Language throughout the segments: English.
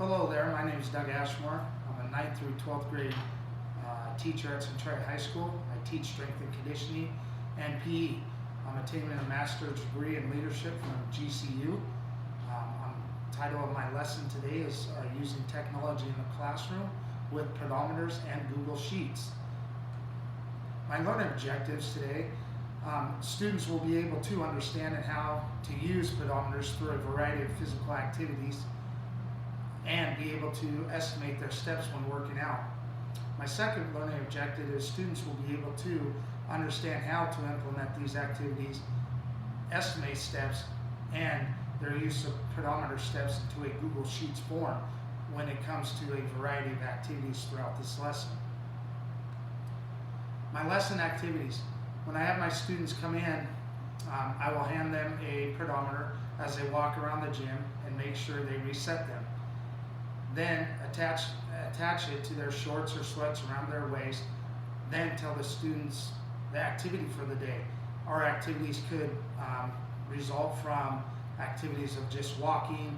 Hello there, my name is Doug Ashmore. I'm a 9th through 12th grade teacher at Centralia High School. I teach strength and conditioning and PE. I'm attaining a master's degree in leadership from GCU. The title of my lesson today is Using Technology in the Classroom with Pedometers and Google Sheets. My learning objectives today, students will be able to understand how to use pedometers through a variety of physical activities and be able to estimate their steps when working out. My second learning objective is students will be able to understand how to implement these activities, estimate steps, and their use of pedometer steps into a Google Sheets form when it comes to a variety of activities throughout this lesson. My lesson activities. When I have my students come in, I will hand them a pedometer as they walk around the gym and make sure they reset them. Then attach it to their shorts or sweats around their waist. Then tell the students the activity for the day. Our activities could result from activities of just walking,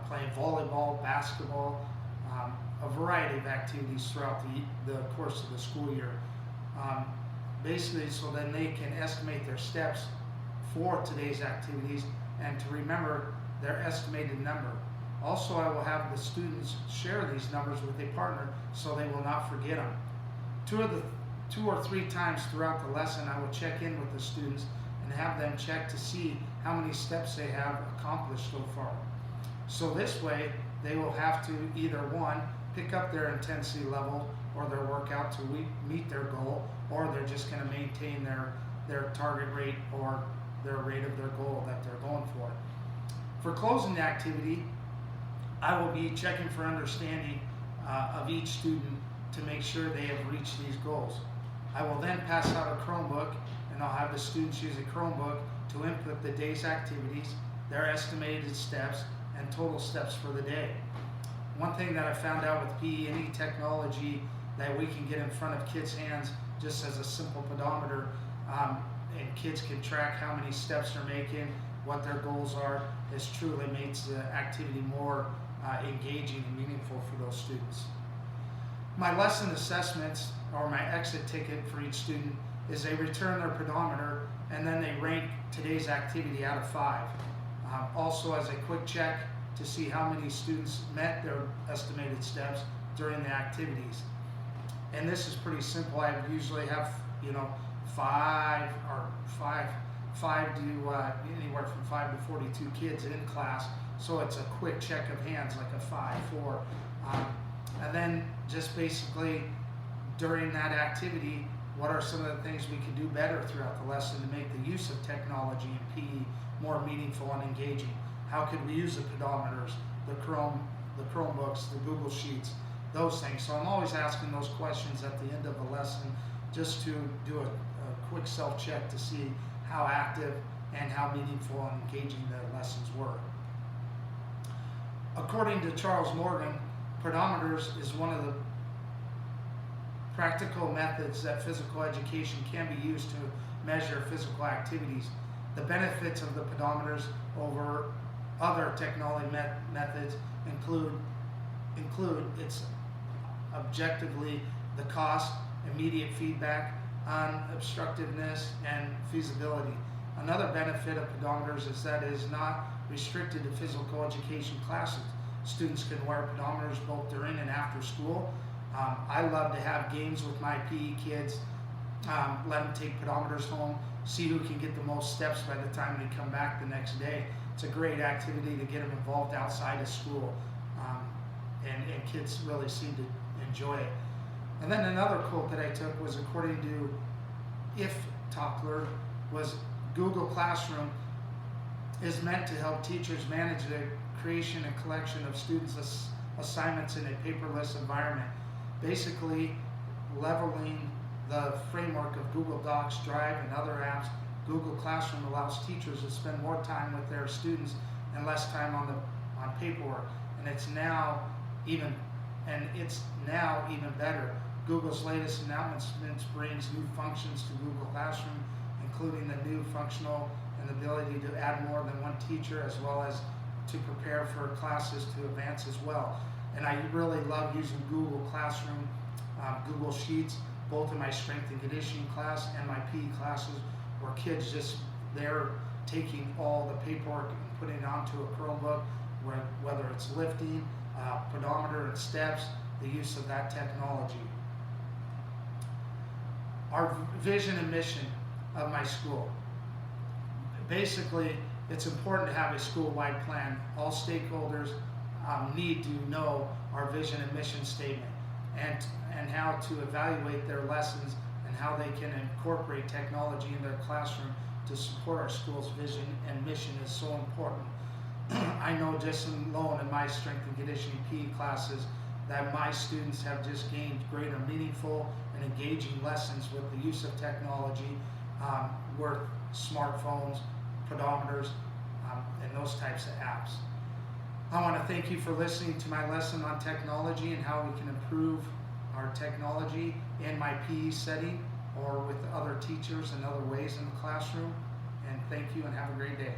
playing volleyball, basketball, a variety of activities throughout the course of the school year. Basically, so then they can estimate their steps for today's activities and to remember their estimated number. Also, I will have the students share these numbers with a partner so they will not forget them. Two or three times throughout the lesson, I will check in with the students and have them check to see how many steps they have accomplished so far. So this way, they will have to either one, pick up their intensity level or their workout to meet their goal, or they're just going to maintain their target rate or their rate of their goal that they're going for. For closing the activity, I will be checking for understanding of each student to make sure they have reached these goals. I will then pass out a Chromebook, and I'll have the students use a Chromebook to input the day's activities, their estimated steps, and total steps for the day. One thing that I found out with PE, any technology that we can get in front of kids' hands just as a simple pedometer, and kids can track how many steps they're making, what their goals are, this truly makes the activity more engaging and meaningful for those students. My lesson assessments, or my exit ticket for each student, is they return their pedometer and then they rank today's activity out of 5. Also, as a quick check to see how many students met their estimated steps during the activities. And this is pretty simple. I usually have, 5 to anywhere from 5 to 42 kids in class, so it's a quick check of hands, like a 5, 4, and then just basically during that activity, what are some of the things we could do better throughout the lesson to make the use of technology in PE more meaningful and engaging? How could we use the pedometers, the Chromebooks, the Google Sheets, those things? So I'm always asking those questions at the end of the lesson just to do a quick self-check to see how active and how meaningful and engaging the lessons were. According to Charles Morgan, pedometers is one of the practical methods that physical education can be used to measure physical activities. The benefits of the pedometers over other technology methods include its objectively the cost, immediate feedback on obstructiveness and feasibility. Another benefit of pedometers is that it is not restricted to physical education classes. Students can wear pedometers both during and after school. I love to have games with my PE kids, let them take pedometers home, see who can get the most steps by the time they come back the next day. It's a great activity to get them involved outside of school, and kids really seem to enjoy it. And then another quote that I took was, according to If Tockler, was Google Classroom is meant to help teachers manage the creation and collection of students' assignments in a paperless environment. Basically, leveling the framework of Google Docs, Drive, and other apps, Google Classroom allows teachers to spend more time with their students and less time on paperwork. And it's now even better. Google's latest announcements brings new functions to Google Classroom, including the new functional and the ability to add more than one teacher, as well as to prepare for classes to advance as well. And I really love using Google Classroom, Google Sheets, both in my strength and conditioning class and my PE classes, where kids they're taking all the paperwork and putting it onto a Chromebook, whether it's lifting, pedometer and steps, the use of that technology. Our vision and mission of my school. Basically, it's important to have a school-wide plan. All stakeholders need to know our vision and mission statement, and how to evaluate their lessons and how they can incorporate technology in their classroom to support our school's vision and mission is so important. I know just alone in my strength and conditioning PE classes that my students have just gained greater meaningful and engaging lessons with the use of technology, with smartphones, pedometers, and those types of apps. I want to thank you for listening to my lesson on technology and how we can improve our technology in my PE setting or with other teachers and other ways in the classroom. And thank you and have a great day.